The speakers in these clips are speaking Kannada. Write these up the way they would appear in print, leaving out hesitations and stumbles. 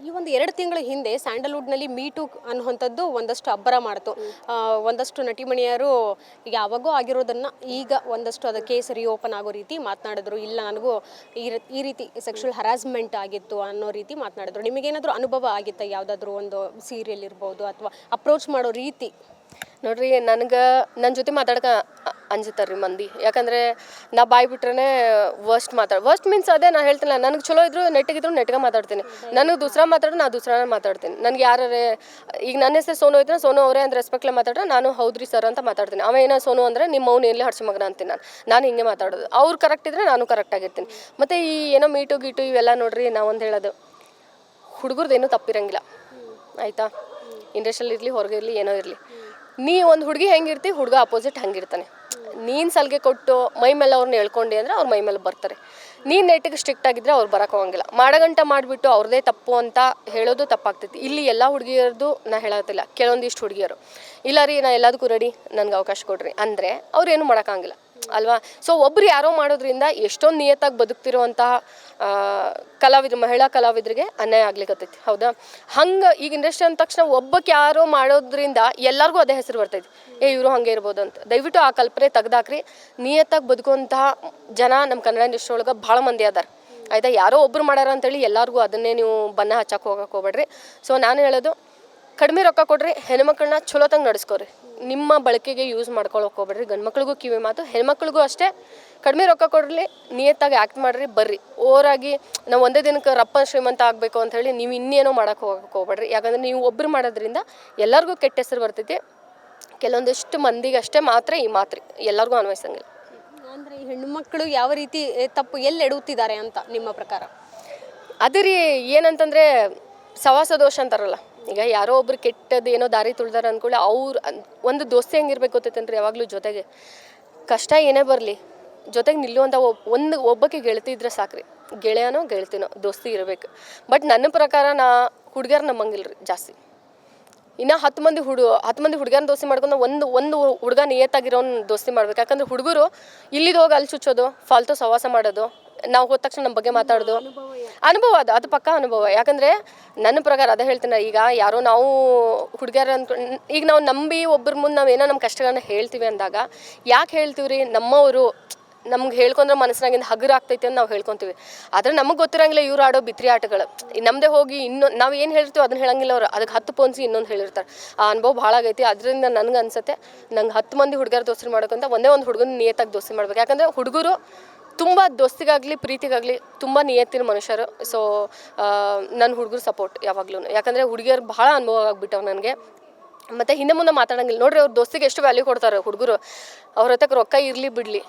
ಈ ಒಂದು 2 ತಿಂಗಳ ಹಿಂದೆ ಸ್ಯಾಂಡಲ್ವುಡ್ನಲ್ಲಿ ಮೀ ಟೂ ಅನ್ನುವಂಥದ್ದು ಒಂದಷ್ಟು ಅಬ್ಬರ ಮಾಡ್ತು. ಒಂದಷ್ಟು ನಟಿಮಣಿಯರು ಯಾವಾಗೋ ಆಗಿರೋದನ್ನು ಈಗ ಒಂದಷ್ಟು ಅದು ಕೇಸ್ ರಿಓಪನ್ ಆಗೋ ರೀತಿ ಮಾತನಾಡಿದ್ರು. ಇಲ್ಲ ನನಗೂ ಈ ರೀತಿ ಸೆಕ್ಷುವಲ್ ಹರಾಸ್ಮೆಂಟ್ ಆಗಿತ್ತು ಅನ್ನೋ ರೀತಿ ಮಾತನಾಡಿದ್ರು. ನಿಮಗೇನಾದರೂ ಅನುಭವ ಆಗಿತ್ತಾ ಯಾವುದಾದ್ರೂ ಒಂದು ಸೀರಿಯಲ್ ಇರ್ಬೋದು ಅಥವಾ ಅಪ್ರೋಚ್ ಮಾಡೋ ರೀತಿ? ನೋಡ್ರಿ, ನನಗೆ ನನ್ನ ಜೊತೆ ಮಾತಾಡಕ್ಕೆ ಅಂಜುತ್ತಾರೆ ರೀ ಮಂದಿ. ಯಾಕಂದರೆ ನಾ ಬಾಯಿ ಬಿಟ್ರೆ ವರ್ಸ್ಟ್ ಮೀನ್ಸ್ ಅದೇ ನಾ ಹೇಳ್ತಿಲ್ಲ. ನನಗೆ ಚಲೋ ಇದ್ರು ನೆಟ್ಟಿಗೆ ಮಾತಾಡ್ತೀನಿ. ನನಗೆ ದೂಸರಾ ಮಾತಾಡ್ರೆ ನಾ ದೂಸರಾನೇ ಮಾತಾಡ್ತೀನಿ. ನನಗೆ ಯಾರೇ ಈಗ ನನ್ನ ಹೆಸರು ಸೋನು ಇದ್ರೆ ಸೋನು ಅವರೇ ಅಂತ ರೆಸ್ಪೆಕ್ಟ್ಲೆ ಮಾತಾಡ್ರೆ ನಾನು ಹೌದ್ರಿ ಸರ್ ಅಂತ ಮಾತಾಡ್ತೀನಿ. ಅವ ಏನೋ ಸೋನು ಅಂದರೆ ನಿಮ್ಮ ಅವ್ನು ಎಲ್ಲಿ ಹಡ್ಸಿ ಮಗನ ಅಂತೀನಿ. ನಾನು ಹಿಂಗೆ ಮಾತಾಡೋದು. ಅವ್ರು ಕರೆಕ್ಟ್ ಇದ್ದರೆ ನಾನು ಕರೆಕ್ಟ್ ಆಗಿರ್ತೀನಿ. ಮತ್ತು ಈ ಏನೋ ಮೀಟು ಗೀಟು ಇವೆಲ್ಲ ನೋಡ್ರಿ, ನಾವು ಒಂದು ಹೇಳೋದು, ಹುಡುಗರದೇನೂ ತಪ್ಪಿರಂಗಿಲ್ಲ ಆಯಿತಾ. ಇಂಡಸ್ಟ್ರಿಯಲ್ಲಿ ಇರಲಿ ಹೊರಗೆ ಇರಲಿ ಏನೋ ಇರಲಿ, ನೀ ಒಂದು ಹುಡುಗಿ ಹೆಂಗಿರ್ತಿ, ಹುಡುಗ ಅಪೋಸಿಟ್ ಹಂಗಿರ್ತಾನೆ. ನೀನು ಸಲಿಗೆ ಕೊಟ್ಟು ಮೈ ಮೇಲೆ ಅವ್ರನ್ನ ಹೇಳ್ಕೊಂಡೆ ಅಂದರೆ ಅವ್ರ ಮೈ ಮೇಲೆ ಬರ್ತಾರೆ. ನೀನು ನೆಟ್ಟಿಗೆ ಸ್ಟ್ರಿಕ್ಟ್ ಆಗಿದ್ದರೆ ಅವ್ರು ಬರೋಕೆ ಹೋಗಂಗಿಲ್ಲ. ಮಾಡಗಂಟ ಮಾಡಿಬಿಟ್ಟು ಅವ್ರದ್ದೇ ತಪ್ಪು ಅಂತ ಹೇಳೋದು ತಪ್ಪಾಗ್ತೈತಿ. ಇಲ್ಲಿ ಎಲ್ಲ ಹುಡುಗಿಯರದು ನಾ ಹೇಳತ್ತಿಲ್ಲ, ಕೆಲವೊಂದಿಷ್ಟು ಹುಡುಗಿಯರು ಇಲ್ಲ ರೀ ನಾ ಎಲ್ಲದಕ್ಕೂ ರೆಡಿ, ನನಗೆ ಅವಕಾಶ ಕೊಡ್ರಿ ಅಂದರೆ ಅವ್ರು ಏನೂ ಮಾಡೋಕ್ಕಾಗಿಲ್ಲ ಅಲ್ವಾ. ಸೊ ಒಬ್ರು ಯಾರೋ ಮಾಡೋದ್ರಿಂದ ಎಷ್ಟೊಂದು ನಿಯತ್ತಾಗಿ ಬದುಕ್ತಿರುವಂತಹ ಮಹಿಳಾ ಕಲಾವಿದರಿಗೆ ಅನ್ಯಾಯ ಆಗ್ಲಿಕ್ಕತ್ತೈತಿ. ಹೌದಾ? ಹಂಗೆ ಈಗ ಇಂಡಸ್ಟ್ರಿ ಅಂದ ತಕ್ಷಣ ಒಬ್ಬಕ್ಕೆ ಯಾರೋ ಮಾಡೋದ್ರಿಂದ ಎಲ್ಲರಿಗೂ ಅದೇ ಹೆಸರು ಬರ್ತೈತಿ, ಇವರು ಹಾಗೆ ಇರ್ಬೋದು ಅಂತ. ದಯವಿಟ್ಟು ಆ ಕಲ್ಪನೆ ತೆಗ್ದಾಕ್ರಿ. ನಿಯತ್ತಾಗಿ ಬದುಕುವಂತಹ ಜನ ನಮ್ಮ ಕನ್ನಡ ಇಂಡಸ್ಟ್ರಿ ಒಳಗೆ ಭಾಳ ಮಂದಿ ಅದಾರ ಆಯಿತಾ. ಯಾರೋ ಒಬ್ರು ಮಾಡ್ಯಾರ ಅಂತೇಳಿ ಎಲ್ಲರಿಗೂ ಅದನ್ನೇ ನೀವು ಬಣ್ಣ ಹಚ್ಚಕ್ಕೆ ಹೋಗಕ್ಕೆ ಹೋಗ್ಬೇಡ್ರಿ. ಸೊ ನಾನು ಹೇಳೋದು, ಕಡಿಮೆ ರೊಕ್ಕ ಕೊಡ್ರಿ, ಹೆಣ್ಮಕ್ಳನ್ನ ಚಲೋತಂಗೆ ನಡೆಸ್ಕೊರಿ. ನಿಮ್ಮ ಬಳಕೆಗೆ ಯೂಸ್ ಮಾಡ್ಕೊಳಕ್ಕೆ ಹೋಗ್ಬೇಡ್ರಿ. ಗಂಡು ಮಕ್ಳಿಗೂ ಕಿವಿ ಮಾತು, ಹೆಣ್ಮಕ್ಳಿಗೂ ಅಷ್ಟೇ. ಕಡಿಮೆ ರೊಕ್ಕ ಕೊಡ್ರಿ, ನಿಯತ್ತಾಗಿ ಆ್ಯಕ್ಟ್ ಮಾಡಿರಿ, ಬರ್ರಿ. ಓವರಾಗಿ ನಾವು ಒಂದೇ ದಿನಕ್ಕೆ ರಪ್ಪ ಶ್ರೀಮಂತ ಆಗಬೇಕು ಅಂಥೇಳಿ ನೀವು ಇನ್ನೇನೋ ಮಾಡೋಕ್ಕೆ ಹೋಗ್ಬೇಡ್ರಿ. ಯಾಕಂದರೆ ನೀವು ಒಬ್ಬರು ಮಾಡೋದ್ರಿಂದ ಎಲ್ಲರಿಗೂ ಕೆಟ್ಟ ಹೆಸರು ಬರ್ತೈತಿ. ಕೆಲವೊಂದಿಷ್ಟು ಮಂದಿಗೆ ಅಷ್ಟೇ ಮಾತ್ರ ಈ ಮಾತ್ರಿ, ಎಲ್ಲರಿಗೂ ಅನ್ವಯಿಸಂಗಿಲ್ಲ. ಅಂದರೆ ಈ ಹೆಣ್ಣುಮಕ್ಕಳು ಯಾವ ರೀತಿ ತಪ್ಪು ಎಲ್ಲಿ ಎಡುತ್ತಿದ್ದಾರೆ ಅಂತ ನಿಮ್ಮ ಪ್ರಕಾರ? ಅದೇ ರೀ, ಏನಂತಂದರೆ ಸವಾಸ ದೋಷ ಅಂತಾರಲ್ಲ. ಈಗ ಯಾರೋ ಒಬ್ರು ಕೆಟ್ಟದ್ದು ಏನೋ ದಾರಿ ತುಳಿದಾರ ಅಂದ್ಕೊಳ್ಳಿ, ಅವ್ರು ಒಂದು ದೋಸ್ತಿ ಹೆಂಗಿರ್ಬೇಕು ಗೊತ್ತೈತೇನ್ರಿ, ಯಾವಾಗಲೂ ಜೊತೆಗೆ ಕಷ್ಟ ಏನೇ ಬರಲಿ ಜೊತೆಗೆ ನಿಲ್ಲುವಂಥ ಒಬ್ಬಕ್ಕೆ ಗೆಳತಿ ಇದ್ರೆ ಸಾಕ್ರಿ. ಗೆಳೆಯನೋ ಗೆಳತಿನೋ ದೋಸ್ತಿ ಇರಬೇಕು. ಬಟ್ ನನ್ನ ಪ್ರಕಾರ ನಾ ಹುಡುಗಿಯರು ನಂಬಂಗಿಲ್ಲ ರೀ ಜಾಸ್ತಿ. ಇನ್ನು 10 ಮಂದಿ ಹುಡುಗರನ್ನ ದೋಸ್ತಿ ಮಾಡ್ಕೊಂಡು ಒಂದು ಹುಡುಗ ನಿಯತ್ತಾಗಿರೋನ್ ದೋಸ್ತಿ ಮಾಡ್ಬೇಕು. ಯಾಕಂದ್ರೆ ಹುಡುಗರು ಇಲ್ಲಿದ್ದು ಹೋಗಿ ಅಲ್ಲಿ ಚುಚ್ಚೋದು, ಫಾಲ್ತು ಸವಾಸ ಮಾಡೋದು, ನಾವು ಹೋದ ತಕ್ಷಣ ನಮ್ಮ ಬಗ್ಗೆ ಮಾತಾಡೋದು ಅನುಭವ, ಅದು ಪಕ್ಕ ಅನುಭವ. ಯಾಕಂದರೆ ನನ್ನ ಪ್ರಕಾರ ಅದೇ ಹೇಳ್ತೀನಿ. ಈಗ ಯಾರೋ ನಾವು ಹುಡುಗಿಯರು ಈಗ ನಾವು ನಂಬಿ ಒಬ್ಬರ ಮುಂದೆ ನಾವೇನೋ ನಮ್ಮ ಕಷ್ಟಗಳನ್ನ ಹೇಳ್ತೀವಿ ಅಂದಾಗ ಯಾಕೆ ಹೇಳ್ತೀವಿ ರೀ? ನಮ್ಮವರು ನಮ್ಗೆ ಹೇಳ್ಕೊಂಡ್ರೆ ಮನಸ್ಸಿನಾಗಿಂದ ಹಗುರ ಆಗ್ತೈತಿ ಅಂತ ನಾವು ಹೇಳ್ಕೊತೀವಿ. ಆದರೆ ನಮಗೆ ಗೊತ್ತಿರಂಗಿಲ್ಲ ಇವ್ರು ಆಡೋ ಬಿತ್ರಿ ಆಟಗಳು. ನಮ್ಮದೇ ಹೋಗಿ ನಾವು ಏನು ಹೇಳ್ತೀವಿ ಅದನ್ನ ಹೇಳಂಗಿಲ್ಲ ಅವರು, ಅದಕ್ಕೆ 10 ಪೋನ್ಸಿ ಇನ್ನೊಂದು ಹೇಳಿರ್ತಾರೆ. ಆ ಅನುಭವ ಭಾಳ ಆಗೈತಿ. ಅದರಿಂದ ನನಗೆ ಅನ್ಸುತ್ತೆ, ನಂಗೆ 10 ಮಂದಿ ಹುಡುಗರು ದೋಸ್ತಿ ಮಾಡೋಕ್ಕಂತ ಒಂದೇ ಒಂದು ಹುಡುಗನ ನಿಯತ್ತಾಗಿ ದೋಸ್ತಿ ಮಾಡ್ಬೇಕು. ಯಾಕಂದರೆ ಹುಡುಗರು ತುಂಬ ದೋಸ್ತಿಗಾಗಲಿ ಪ್ರೀತಿಗಾಗಲಿ ತುಂಬ ನಿಯತ್ತಿನ ಮನುಷ್ಯರು. ಸೊ ನನ್ನ ಹುಡುಗರು ಸಪೋರ್ಟ್ ಯಾವಾಗ್ಲೂ. ಯಾಕಂದರೆ ಹುಡುಗಿಯರು ಭಾಳ ಅನುಭವ ಆಗಿಬಿಟ್ಟವು ನನಗೆ. ಮತ್ತು ಹಿಂದೆ ಮುಂದೆ ಮಾತಾಡೋಂಗಿಲ್ಲ ನೋಡ್ರಿ. ಅವ್ರ ದೋಸ್ತಿಗೆ ಎಷ್ಟು ವ್ಯಾಲ್ಯೂ ಕೊಡ್ತಾರೆ ಹುಡುಗರು. ಅವ್ರ ಹತ್ತಕ್ಕೆ ರೊಕ್ಕ ಇರಲಿ ಬಿಡಲಿ,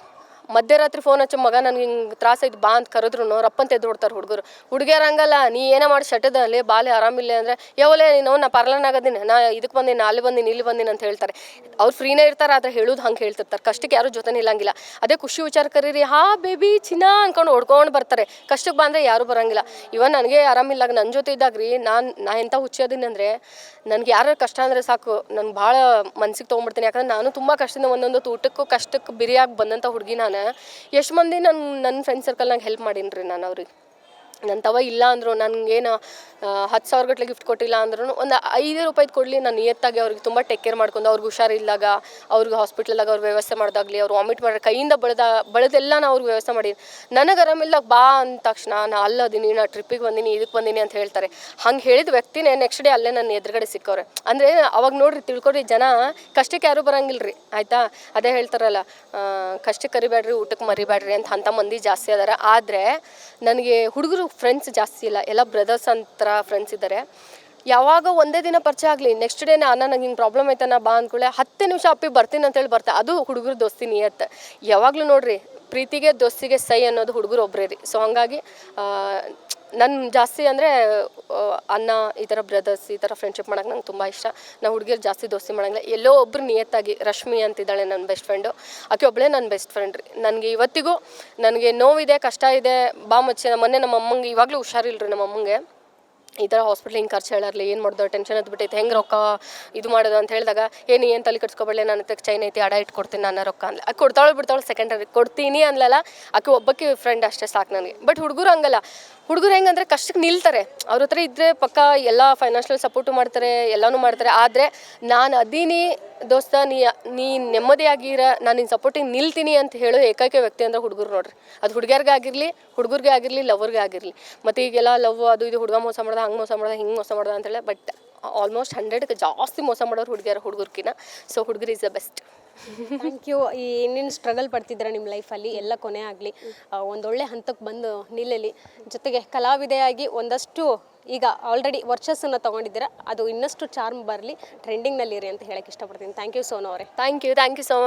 ಮಧ್ಯರಾತ್ರಿ ಫೋನ್ ಹಚ್ಚೋ ಮಗ ನನಗೆ ಹಿಂಗೆ ತ್ರಾಸೈದು ಬಾ ಅಂತ ಕರೆದ್ರು ರಪ್ಪಂತ ಎದ್ದು ಹೊಡ್ತಾರೆ ಹುಡುಗರು. ಹುಡುಗಿಯರು ಹಂಗಲ್ಲ, ನೀ ಏನೋ ಮಾಡಿ ಶಟದ ಅಲ್ಲೇ ಬಾಲೆ ಆರಾಮಿಲ್ಲ ಅಂದರೆ ಯಾವಲೇ ನೀನು ನಾ ಪಾರ್ಲರ್ನಾಗದೀನಿ, ನಾ ಇದಕ್ಕೆ ಬಂದೀನಿ, ಅಲ್ಲಿ ಬಂದೀನಿ, ಇಲ್ಲಿ ಬಂದೀನಿ ಅಂತ ಹೇಳ್ತಾರೆ. ಅವ್ರು ಫ್ರೀನೇ ಇರ್ತಾರೆ, ಆದರೆ ಹೇಳೋದು ಹಂಗೆ ಹೇಳ್ತಿರ್ತಾರೆ. ಕಷ್ಟಕ್ಕೆ ಯಾರೂ ಜೊತೆ ನಿಲ್ಲಂಗಿಲ್ಲ. ಅದೇ ಖುಷಿ ವಿಚಾರ ಕರೀರಿ, ಹಾ ಬೇಬಿ ಚಿನ್ನ ಅಂದ್ಕೊಂಡು ಹೊಡ್ಕೊಂಡು ಬರ್ತಾರೆ. ಕಷ್ಟಕ್ಕೆ ಬಂದರೆ ಯಾರೂ ಬರೋಂಗಿಲ್ಲ. ಇವನ್ ನನಗೆ ಆರಾಮಿಲ್ಲ ನನ್ನ ಜೊತೆ ಇದ್ದಾಗ ರೀ, ನಾ ಎಂಥ ಹುಚ್ಚೋದೀನಿ ಅಂದರೆ ನನಗೆ ಯಾರು ಕಷ್ಟ ಅಂದರೆ ಸಾಕು, ನನಗೆ ಭಾಳ ಮನ್ಸಿಗೆ ತೊಗೊಂಡ್ಬಿಡ್ತೀನಿ. ಯಾಕಂದ್ರೆ ನಾನು ತುಂಬ ಕಷ್ಟದಿಂದ ಒಂದೊಂದು ಊಟಕ್ಕೂ ಕಷ್ಟಕ್ಕೆ ಬಿರಿಯಾಗಿ ಬಂದಂಥ ಹುಡುಗಿ ನಾನು. ಎಷ್ಟು ಮಂದಿ ನನ್ನ ಫ್ರೆಂಡ್ ಸರ್ಕಲ್ನಾಗ ಹೆಲ್ಪ್ ಮಾಡೀನಿ ರೀ ನಾನು ಅವ್ರಿಗೆ. ನನ್ನ ತವ ಇಲ್ಲ ಅಂದರು, ನನಗೇನು 10,000 ಗಟ್ಟಲೆ ಗಿಫ್ಟ್ ಕೊಟ್ಟಿಲ್ಲ ಅಂದ್ರೂ ಒಂದು 5 ರೂಪಾಯಿದು ಕೊಡಲಿ, ನಾನು ನಿಯತ್ತಾಗಿ ಅವ್ರಿಗೆ ತುಂಬ ಟೇಕ್ ಕೇರ್ ಮಾಡ್ಕೊಂಡು, ಅವ್ರಿಗೆ ಹುಷಾರಿಲ್ಲಾಗ ಅವ್ರಿಗೆ ಹಾಸ್ಪಿಟ್ಲಾಗ ಅವ್ರು ವ್ಯವಸ್ಥೆ ಮಾಡಿದಾಗಲಿ, ಅವ್ರು ವಾಮಿಟ್ ಮಾಡ್ರೆ ಕೈಯಿಂದ ಬೆಳೆದೆಲ್ಲ ನಾನು ಅವ್ರಿಗೆ ವ್ಯವಸ್ಥೆ ಮಾಡೀನಿ. ನನಗೆ ಆರಾಮಿಲ್ದಾಗ ಬಾ ಅಂದ ತಕ್ಷಣ ನಾ ಅಲ್ಲದೀನಿ, ನಾ ಟ್ರಿಪ್ಪಿಗೆ ಬಂದೀನಿ, ಇದಕ್ಕೆ ಬಂದೀನಿ ಅಂತ ಹೇಳ್ತಾರೆ. ಹಂಗೆ ಹೇಳಿದ ವ್ಯಕ್ತಿನೇ ನೆಕ್ಸ್ಟ್ ಡೇ ಅಲ್ಲೇ ನನ್ನ ಎದುರುಗಡೆ ಸಿಕ್ಕವ್ರೆ. ಅಂದರೆ ಅವಾಗ ನೋಡ್ರಿ, ತಿಳ್ಕೊಡ್ರಿ, ಜನ ಕಷ್ಟಕ್ಕೆ ಯಾರೂ ಬರೋಂಗಿಲ್ಲ ರೀ ಆಯಿತಾ. ಅದೇ ಹೇಳ್ತಾರಲ್ಲ, ಕಷ್ಟಕ್ಕೆ ಕರಿಬೇಡ್ರಿ ಊಟಕ್ಕೆ ಮರಿಬೇಡ್ರಿ ಅಂತ ಮಂದಿ ಜಾಸ್ತಿ ಅದಾರ. ಆದರೆ ನನಗೆ ಹುಡುಗರು ಫ್ರೆಂಡ್ಸ್ ಜಾಸ್ತಿ ಇಲ್ಲ, ಎಲ್ಲ ಬ್ರದರ್ಸ್ ಅಂತರ ಫ್ರೆಂಡ್ಸ್ ಇದ್ದಾರೆ. ಯಾವಾಗ ಒಂದೇ ದಿನ ಪರಿಚಯ ಆಗಲಿ, ನೆಕ್ಸ್ಟ್ ಡೇ ನಂಗೆ ಹಿಂಗೆ ಪ್ರಾಬ್ಲಮ್ ಐತೆ ನಾ ಬಾ ಅಂದ್ಕೊಳ್ಳೆ 10 ನಿಮಿಷ ಅಪ್ಪಿ ಬರ್ತೀನಿ ಅಂತೇಳಿ ಬರ್ತಾರೆ. ಅದು ಹುಡುಗರು ದೋಸ್ತಿ ನಿಯತ್ತು. ಯಾವಾಗಲೂ ನೋಡ್ರಿ, ಪ್ರೀತಿಗೆ ದೋಸ್ತಿಗೆ ಸೈ ಅನ್ನೋದು ಹುಡುಗರು ಒಬ್ಬರೇ ರೀ. ಸೊ ಹಂಗಾಗಿ ನನ್ನ ಜಾಸ್ತಿ ಅಂದರೆ ಅಣ್ಣ ಈ ಥರ ಬ್ರದರ್ಸ್ ಈ ಥರ ಫ್ರೆಂಡ್ಶಿಪ್ ಮಾಡೋಕೆ ನಂಗೆ ತುಂಬ ಇಷ್ಟ. ನಾವು ಹುಡುಗಿಯರು ಜಾಸ್ತಿ ದೋಸ್ತಿ ಮಾಡೋಂಗಿಲ್ಲ. ಎಲ್ಲೋ ಒಬ್ಬರು ನಿಯತ್ತಾಗಿ, ರಶ್ಮಿ ಅಂತಿದ್ದಾಳೆ ನನ್ನ ಬೆಸ್ಟ್ ಫ್ರೆಂಡು, ಆಕೆ ಒಬ್ಬಳೇ ನನ್ನ ಬೆಸ್ಟ್ ಫ್ರೆಂಡ್ ರೀ. ನನಗೆ ಇವತ್ತಿಗೂ ನನಗೆ ನೋವಿದೆ, ಕಷ್ಟ ಇದೆ, ಬಾ ಮಚ್ಚೆ. ಮೊನ್ನೆ ನಮ್ಮ ಅಮ್ಮಂಗೆ ಇವಾಗಲೂ ಹುಷಾರಿಲ್ಲ ರೀ. ನಮ್ಮ ಅಮ್ಮಂಗೆ ಈ ಥರ ಹಾಸ್ಪಿಟ್ಲ್ ಹಿಂಗೆ ಖರ್ಚು ಹೇಳಾರ್ಲಿ, ಏನು ಮಾಡ್ದೋ ಟೆನ್ಷನ್ ಹತ್ಬಿಟ್ಟೈತೆ, ಹೆಂಗೆ ರೊಕ್ಕ ಇದು ಮಾಡೋದು ಅಂತ ಹೇಳಿದಾಗ ಏನು ತಲೆ ಕಟ್ಸ್ಕೊಬೇಳೆ, ನನ್ನ ಹತ್ರಕ್ಕೆ ಚೈನ್ ಐತಿ, ಅಡ ಇಟ್ಕೊಡ್ತೀನಿ ನಾನು ರೊಕ್ಕ ಅಂದ್ಲೆ. ಆಕೆ ಕೊಡ್ತಾಳೆ ಬಿಡ್ತಾಳೆ ಸೆಕೆಂಡರಿ, ಕೊಡ್ತೀನಿ ಅನ್ಲಲ್ಲ, ಆಕೆ ಒಬ್ಬಕ್ಕೆ ಫ್ರೆಂಡ್ ಅಷ್ಟೇ ಸಾಕು ನನಗೆ. ಬಟ್ ಹುಡುಗರು ಹಂಗಲ್ಲ, ಹುಡುಗರು ಹೆಂಗಂದ್ರೆ ಕಷ್ಟಕ್ಕೆ ನಿಲ್ತಾರೆ, ಅವ್ರ ಹತ್ರ ಇದ್ದರೆ ಪಕ್ಕ ಎಲ್ಲ ಫೈನಾನ್ಷಿಯಲ್ ಸಪೋರ್ಟು ಮಾಡ್ತಾರೆ, ಎಲ್ಲನೂ ಮಾಡ್ತಾರೆ. ಆದರೆ ನಾನು ಅದೀನಿ ದೋಸ್ತ, ನೀ ನೆಮ್ಮದಿಯಾಗಿರ, ನಾನು ನಿನ್ನ ಸಪೋರ್ಟಿಗೆ ನಿಲ್ತೀನಿ ಅಂತ ಹೇಳೋ ಏಕೈಕ ವ್ಯಕ್ತಿ ಅಂದ್ರೆ ಹುಡುಗರು ನೋಡ್ರಿ. ಅದು ಹುಡುಗಿಯರ್ಗೆ ಆಗಿರಲಿ, ಹುಡುಗರಿಗೆ ಆಗಿರಲಿ, ಲವ್ವರ್ಗೆ ಆಗಿರಲಿ. ಮತ್ತು ಈಗೆಲ್ಲ ಲವ್ ಅದು ಇದು ಹುಡುಗ ಮೋಸ ಮಾಡ್ದೆ, ಹಂಗೆ ಮೋಸ ಮಾಡ್ದೆ, ಹಿಂಗೆ ಮೋಸ ಮಾಡ್ದೆ ಅಂತೇಳಿ. ಬಟ್ ಆಲ್ಮೋಸ್ಟ್ 100ಕ್ಕೆ ಜಾಸ್ತಿ ಮೋಸ ಮಾಡೋರು ಹುಡುಗರ್ಕಿನ್ನ. ಸೊ ಹುಡುಗರು is the best. Thank you. ಈ ಏನೇನು ಸ್ಟ್ರಗಲ್ ಪಡ್ತಿದ್ದೀರಾ ನಿಮ್ಮ ಲೈಫಲ್ಲಿ ಎಲ್ಲ ಕೊನೆ ಆಗಲಿ, ಒಂದೊಳ್ಳೆ ಹಂತಕ್ಕೆ ಬಂದು ನಿಲ್ಲಲಿ. ಜೊತೆಗೆ ಕಲಾವಿದೆಯಾಗಿ ಒಂದಷ್ಟು ಈಗ ಆಲ್ರೆಡಿ ವರ್ಚಸ್ಸನ್ನು ತೊಗೊಂಡಿದ್ದೀರಾ, ಅದು ಇನ್ನಷ್ಟು ಚಾರ್ಮ್ ಬರಲಿ, ಟ್ರೆಂಡಿಂಗ್ನಲ್ಲಿರಿ ಅಂತ ಹೇಳಕ್ಕೆ ಇಷ್ಟಪಡ್ತೀನಿ. ಥ್ಯಾಂಕ್ ಯು ಸೋನು ಅವರೇ. Thank you so much.